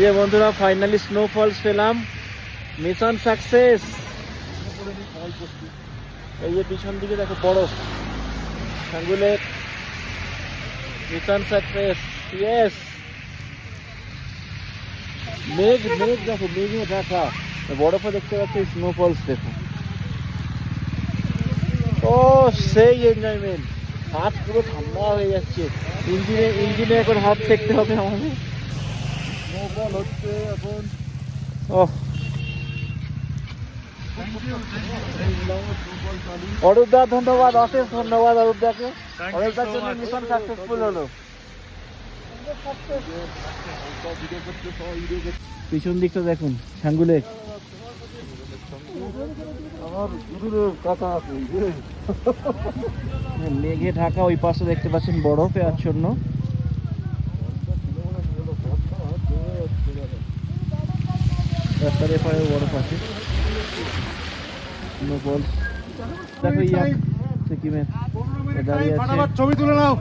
যে বন্ধুরা finally snowfalls পেলাম, মিশন সাকসেস। এই যে পিছন দিকে দেখো বরফ, সাঙ্গুলের মিশন সাকসেস। ইয়েস, মেঘ মেঘ দেখো, মেঘে ঢাকা, বরফে দেখতে পাচ্ছি, স্নোফলস দেখো। ও সেই এনজয়মেন্ট, হাত পুরো ঠান্ডা হয়ে যাচ্ছে। ইঞ্জিনে এখন হাত সেঁকতে হবে আমাদের। স্নোফল হচ্ছে এখন। অরূপদা ধন্যবাদ, অশেষ ধন্যবাদ অরূপদাকে। অরূপদার জন্য মিশন সাকসেসফুল হলো। পিছন দিকটা দেখুন, সাঙ্গুলে মেঘে ঢাকা, ওই পাশে দেখতে পাচ্ছেন বরফে আচ্ছন্ন। রাস্তার এপারে বরফ আছে। দেখো ইয়াক সিকিমের দাঁড়িয়ে আছে। ছবি তুলে নাও।